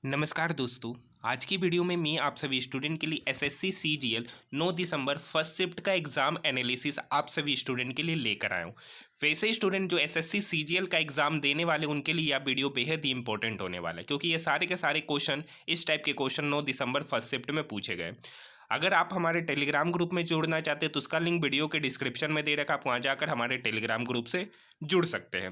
नमस्कार दोस्तों। आज की वीडियो में मैं आप सभी स्टूडेंट के लिए एसएससी सीजीएल 9 दिसंबर फर्स्ट शिफ्ट का एग्जाम एनालिसिस आप सभी स्टूडेंट के लिए लेकर आया हूँ। वैसे स्टूडेंट जो एसएससी सीजीएल का एग्जाम देने वाले उनके लिए यह वीडियो बेहद ही इंपॉर्टेंट होने वाला है, क्योंकि ये सारे के सारे क्वेश्चन इस टाइप के क्वेश्चन 9 दिसंबर फर्स्ट शिफ्ट में पूछे गए। अगर आप हमारे टेलीग्राम ग्रुप में जुड़ना चाहते हैं तो उसका लिंक वीडियो के डिस्क्रिप्शन में दे रखा, आप वहाँ जाकर हमारे टेलीग्राम ग्रुप से जुड़ सकते हैं।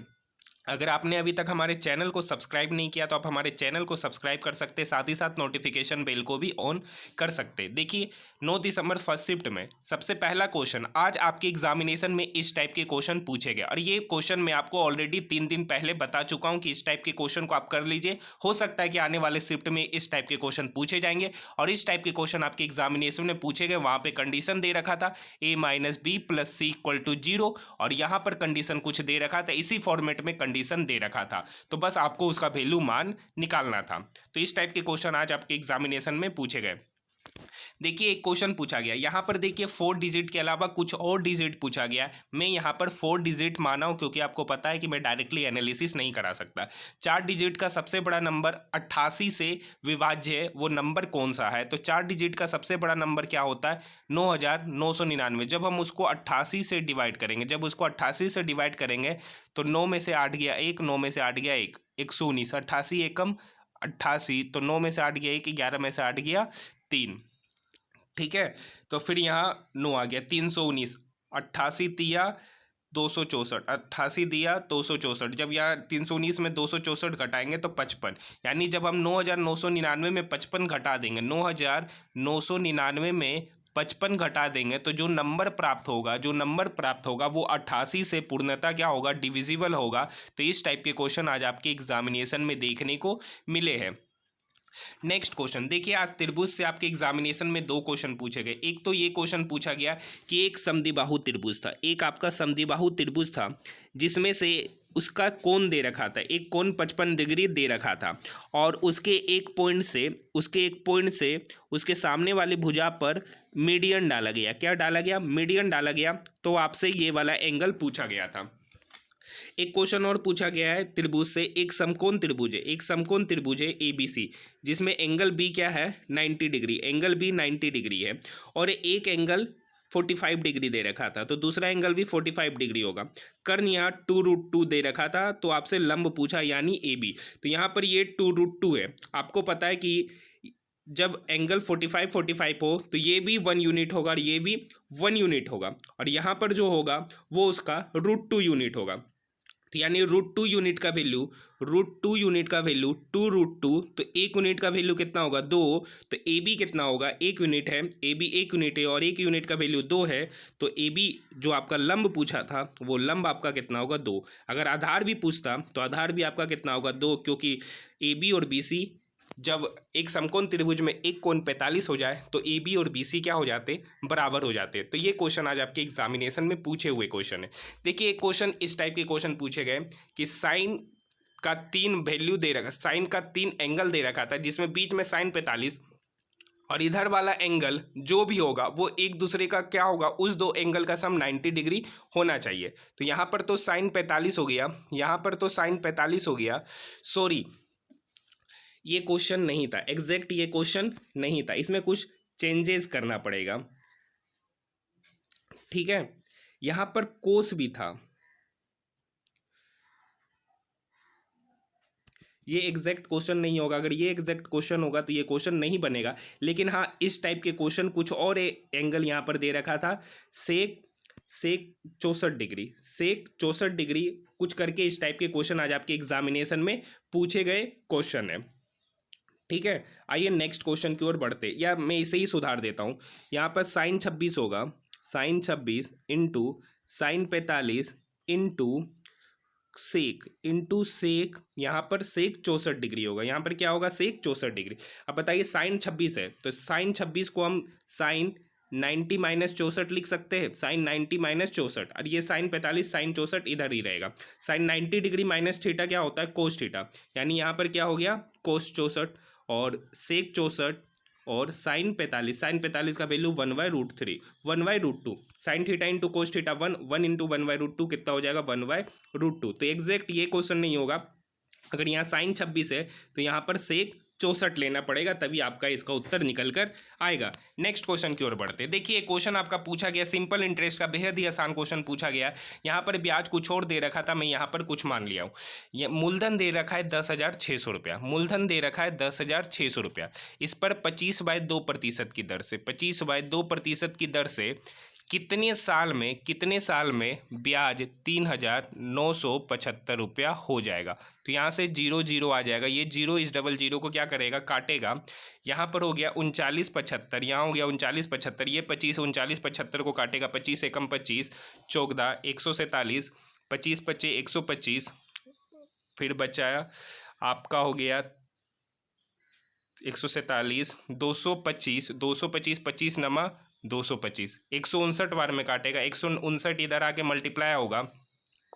अगर आपने अभी तक हमारे चैनल को सब्सक्राइब नहीं किया तो आप हमारे चैनल को सब्सक्राइब कर सकते हैं, साथ ही साथ नोटिफिकेशन बेल को भी ऑन कर सकते हैं। देखिए 9 दिसंबर फर्स्ट शिफ्ट में सबसे पहला क्वेश्चन आज आपके एग्जामिनेशन में इस टाइप के क्वेश्चन पूछे गए, और ये क्वेश्चन मैं आपको ऑलरेडी 3 दिन पहले बता चुका हूँ कि इस टाइप के क्वेश्चन को आप कर लीजिए। हो सकता है कि आने वाले शिफ्ट में इस टाइप के क्वेश्चन पूछे जाएंगे, और इस टाइप के क्वेश्चन आपके एग्जामिनेशन में पूछे गए। वहाँ पे कंडीशन दे रखा था a-b + c = 0, और यहाँ पर कंडीशन कुछ दे रखा था, इसी फॉर्मेट में कंडीशन दे रखा था, तो बस आपको उसका वैल्यू मान निकालना था। तो इस टाइप के क्वेश्चन आज आपके एग्जामिनेशन में पूछे गए। देखिए एक क्वेश्चन पूछा गया यहाँ पर, देखिए 4 डिजिट के अलावा कुछ और डिजिट पूछा गया। मैं यहाँ पर 4 डिजिट माना हूँ क्योंकि आपको पता है कि मैं डायरेक्टली एनालिसिस नहीं करा सकता। 4 डिजिट का सबसे बड़ा नंबर 88 से विभाज्य है, वो नंबर कौन सा है? तो 4 डिजिट का सबसे बड़ा नंबर क्या होता है? 9999। जब हम उसको 88 से डिवाइड करेंगे, जब उसको 88 से डिवाइड करेंगे तो 9 में से 8 गया 1, 9 में से 8 गया 1, 119। 88 एकम 88, तो 9 में से 8 गया 1, 11 में से 8 गया 3। ठीक है, तो फिर यहाँ 9 आ गया 319। 88 दिया 264, 88 दिया 264। जब यहाँ 319 में 264 घटाएंगे तो 55, यानी जब हम 9999 में 55 घटा देंगे, 9999 में 55 घटा देंगे तो जो नंबर प्राप्त होगा वो 88 से पूर्णतः क्या होगा? डिविजिबल होगा। तो इस टाइप के क्वेश्चन आज आपके एग्जामिनेशन में देखने को मिले हैं। नेक्स्ट क्वेश्चन देखिए, आज त्रिभुज से आपके एग्जामिनेशन में 2 क्वेश्चन पूछे गए। एक तो ये क्वेश्चन पूछा गया कि एक समद्विबाहु त्रिभुज था, एक आपका समद्विबाहु त्रिभुज था जिसमें से उसका कोण दे रखा था, एक कोण 55 डिग्री दे रखा था, और उसके एक पॉइंट से उसके सामने वाली भुजा पर मीडियन डाला गया। क्या डाला गया? मीडियन डाला गया। तो आपसे ये वाला एंगल पूछा गया था। एक क्वेश्चन और पूछा गया है, त्रिभुज से एक समकोण त्रिभुज है, एक समकोण त्रिभुज है ABC, जिसमें एंगल B क्या है? 90 डिग्री। एंगल B 90 डिग्री है, और एक एंगल 45 डिग्री दे रखा था, तो दूसरा एंगल भी 45 डिग्री होगा। कर्ण यहाँ 2√2 दे रखा था, तो आपसे लंब पूछा यानी AB। तो यहाँ पर ये 2√2 है। आपको पता है कि जब एंगल 45 हो तो ये भी 1 यूनिट होगा और ये भी 1 यूनिट होगा, और यहाँ पर जो होगा वो उसका √2 यूनिट होगा। तो यानी √2 यूनिट का वैल्यू 2√2, तो 1 यूनिट का वैल्यू कितना होगा? 2। तो ए बी कितना होगा? 1 यूनिट है, ए बी 1 यूनिट है, और 1 यूनिट का वैल्यू 2 है। तो ए बी जो आपका लंब पूछा था वो लंब आपका कितना होगा? 2। अगर आधार भी पूछता तो आधार भी आपका कितना होगा? 2, क्योंकि ए बी और बी सी जब एक समकोण त्रिभुज में एक कोण 45 हो जाए तो ए बी और बी सी क्या हो जाते? बराबर हो जाते। तो ये क्वेश्चन आज आपके एग्जामिनेशन में पूछे हुए क्वेश्चन है। देखिए एक क्वेश्चन इस टाइप के क्वेश्चन पूछे गए कि साइन का 3 वैल्यू दे रखा, साइन का 3 एंगल दे रखा था, जिसमें बीच में साइन 45 और इधर वाला एंगल जो भी होगा वो एक दूसरे का क्या होगा? उस 2 एंगल का सम 90 डिग्री होना चाहिए। तो यहाँ पर तो साइन 45 हो गया, यहाँ पर तो साइन 45 हो गया। सॉरी, ये क्वेश्चन नहीं था एग्जैक्ट, ये क्वेश्चन नहीं था, इसमें कुछ चेंजेस करना पड़ेगा। ठीक है, यहां पर कोस भी था, ये एग्जैक्ट क्वेश्चन नहीं होगा। अगर ये एग्जैक्ट क्वेश्चन होगा तो ये क्वेश्चन नहीं बनेगा। लेकिन हाँ, इस टाइप के क्वेश्चन कुछ और एंगल यहां पर दे रखा था, सेक 64 डिग्री, सेक 64 डिग्री कुछ करके इस टाइप के क्वेश्चन आज आपके एग्जामिनेशन में पूछे गए क्वेश्चन है। ठीक है, आइए नेक्स्ट क्वेश्चन की ओर बढ़ते, या मैं इसे ही सुधार देता हूँ। यहाँ पर साइन 26 होगा, sine 26 into sine 45 into sec यहाँ पर सेक 64 डिग्री होगा। यहाँ पर क्या होगा? सेक 64 डिग्री। अब बताइए साइन 26 है तो साइन 26 को हम साइन 90 - 64 लिख सकते हैं, साइन 90 - 64, और ये साइन 45 साइन 64 इधर ही रहेगा। साइन 90 डिग्री माइनस थीटा क्या होता है? कोस थीटा, यानी यहाँ पर क्या हो गया? कोस 64 और सेक 64 और साइन 45 का value 1/√3, 1/√2, sine theta into cos theta 1 into 1/√2 कितना हो जाएगा? 1/√2। तो एग्जैक्ट ये क्वेश्चन नहीं होगा। अगर यहाँ साइन 26 है तो यहाँ पर सेक 64 लेना पड़ेगा, तभी आपका इसका उत्तर निकल कर आएगा। नेक्स्ट क्वेश्चन की ओर बढ़ते हैं। देखिए क्वेश्चन आपका पूछा गया सिंपल इंटरेस्ट का, बेहद ही आसान क्वेश्चन पूछा गया। यहाँ पर ब्याज कुछ और दे रखा था, मैं यहाँ पर कुछ मान लिया हूँ। ये मूलधन दे रखा है 10,600 रुपया, मूलधन दे रखा है 10,600 रुपया। इस पर 25/2% की दर से 25/2% की दर से कितने साल में ब्याज 3,975 रुपया हो जाएगा। तो यहाँ से 0 0 आ जाएगा, ये 0 इस डबल 0 को क्या करेगा, काटेगा। यहाँ पर हो गया 39,75, यहाँ हो गया 39,75, ये 25 39,75 को काटेगा, 25 एकम 25, 14 147, 25 25 125, फिर बचाया आपका हो गया 147, 225 225, 25 नमा 225, 159 बार में काटेगा, 159 इधर आके मल्टीप्लाई होगा,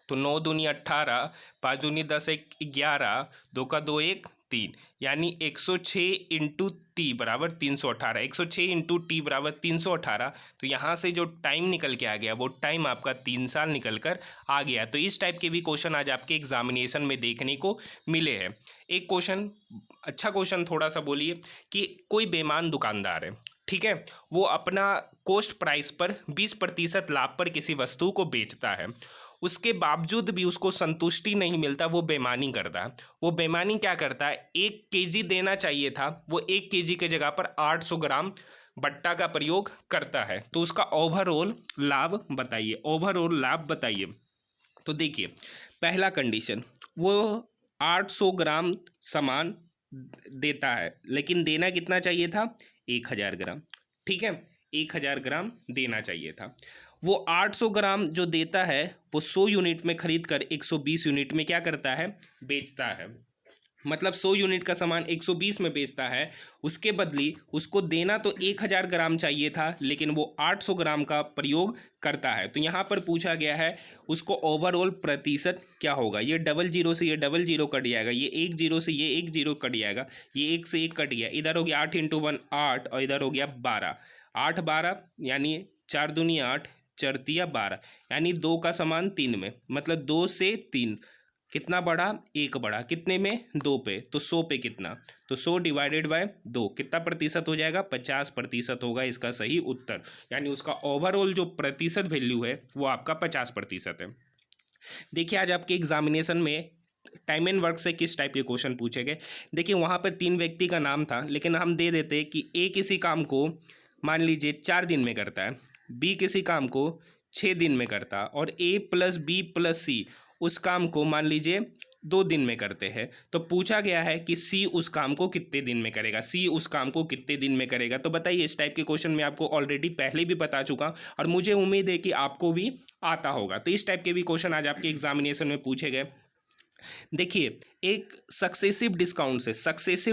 तो 9 दूनी 18, 5 दूनी 10, 1 11, 2 का 2 1 3, यानी 106 इंटू टी बराबर 318, 106 इंटू टी बराबर 318। तो यहाँ से जो टाइम निकल के आ गया वो टाइम आपका 3 साल निकल कर आ गया। तो इस टाइप के भी क्वेश्चन आज आपके एग्जामिनेशन में देखने को मिले हैं। एक क्वेश्चन, अच्छा क्वेश्चन थोड़ा सा बोलिए कि कोई बेईमान दुकानदार है, ठीक है, वो अपना कॉस्ट प्राइस पर 20% लाभ पर किसी वस्तु को बेचता है, उसके बावजूद भी उसको संतुष्टि नहीं मिलता, वो बेईमानी करता है। वो बेईमानी क्या करता है, 1 केजी देना चाहिए था, वो 1 केजी के जगह पर 800 ग्राम बट्टा का प्रयोग करता है। तो उसका ओवरऑल लाभ बताइए, ओवरऑल लाभ बताइए। तो देखिए पहला कंडीशन, वो 800 ग्राम सामान देता है, लेकिन देना कितना चाहिए था, 1000 ग्राम, ठीक है, 1000 ग्राम देना चाहिए था। वो 800 ग्राम जो देता है वो 100 यूनिट में खरीद कर 120 यूनिट में क्या करता है, बेचता है। मतलब 100 यूनिट का सामान 120 में बेचता है, उसके बदली उसको देना तो 1000 ग्राम चाहिए था, लेकिन वो 800 ग्राम का प्रयोग करता है। तो यहाँ पर पूछा गया है उसको ओवरऑल प्रतिशत क्या होगा। ये डबल जीरो से ये डबल जीरो कट जाएगा, ये 1 0 से ये 1 0 कट जाएगा, ये 1 से 1 कट गया, इधर हो गया 8 × 1 8 और इधर हो गया 12, 8 12 यानी 4 दूनी 8, 4 तिया 12, यानी 2 का समान 3 में, मतलब 2 से 3 कितना बढ़ा, 1 बढ़ा, कितने में, 2 पे, तो 100 पे कितना, तो 100 डिवाइडेड बाय 2 कितना प्रतिशत हो जाएगा, 50% होगा इसका सही उत्तर। यानी उसका ओवरऑल जो प्रतिशत वैल्यू है वो आपका 50% है। देखिए आज आपके एग्जामिनेशन में टाइम एंड वर्क से किस टाइप के क्वेश्चन पूछे गए। देखिए वहाँ पर 3 व्यक्ति का नाम था, लेकिन हम दे देते कि ए किसी काम को मान लीजिए 4 दिन में करता है, बी किसी काम को 6 दिन में करता है, और ए प्लस बी प्लस सी उस काम को मान लीजिए 2 दिन में करते हैं। तो पूछा गया है कि सी उस काम को कितने दिन में करेगा, सी उस काम को कितने दिन में करेगा। तो बताइए इस टाइप के क्वेश्चन मैं आपको ऑलरेडी पहले भी बता चुका और मुझे उम्मीद है कि आपको भी आता होगा। तो इस टाइप के भी क्वेश्चन आज आपके एग्जामिनेशन में पूछे गए। देखिए एक सक्सेसिव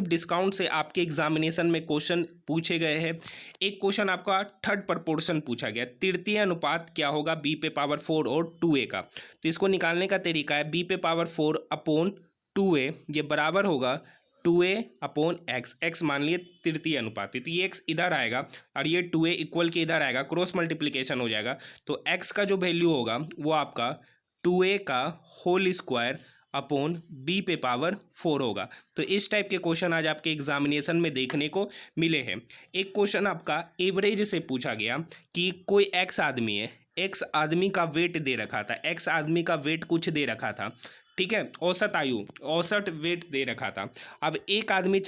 डिस्काउंट से आपके एग्जामिनेशन में क्वेश्चन पूछे गए हैं। एक क्वेश्चन आपका थर्ड प्रपोर्शन पूछा गया, तृतीय अनुपात क्या होगा बी पे पावर 4 और 2a का। तो इसको निकालने का तरीका है बी पे पावर 4 अपॉन 2a, ये बराबर होगा 2a अपॉन एक्स, एक्स मान लिए तृतीय अनुपात, तो ये एक्स इधर आएगा और ये 2a इक्वल के इधर आएगा, क्रॉस मल्टीप्लिकेशन हो जाएगा। तो एक्स का जो वैल्यू होगा वो आपका 2a का होल स्क्वायर अपॉन बी पे पावर 4 होगा। तो इस टाइप के क्वेश्चन आज आपके एग्जामिनेशन में देखने को मिले हैं। एक क्वेश्चन आपका एवरेज से पूछा गया कि कोई एक्स आदमी है, एक्स आदमी का वेट दे रखा था, एक्स आदमी का वेट कुछ दे रखा था, ठीक है, औसत आयु, औसत वेट दे रखा था। अब एक आदमी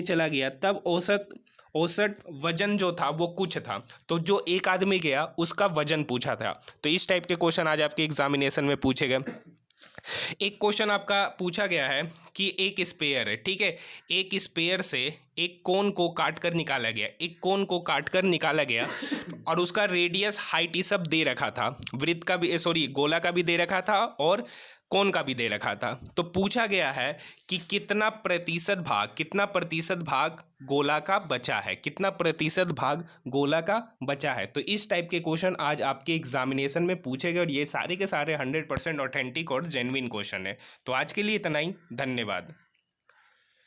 चला गया तब औसत वजन जो था वो कुछ था, तो जो एक आदमी गया उसका वजन पूछा था। तो इस टाइप के क्वेश्चन आज आपके एग्जामिनेशन में पूछे गए। एक क्वेश्चन आपका पूछा गया है कि एक स्पेयर है, ठीक है, एक स्पेयर से एक कोन को काट कर निकाला गया, और उसका रेडियस हाइट ये सब दे रखा था, वृत्त का भी गोला का भी दे रखा था और कोन का भी दे रखा था। तो पूछा गया है कि कितना प्रतिशत भाग गोला का बचा है, तो इस टाइप के क्वेश्चन आज आपके एग्जामिनेशन में पूछे गए और ये सारे के सारे 100% ऑथेंटिक और जेन्युइन क्वेश्चन है। तो आज के लिए इतना ही, धन्यवाद।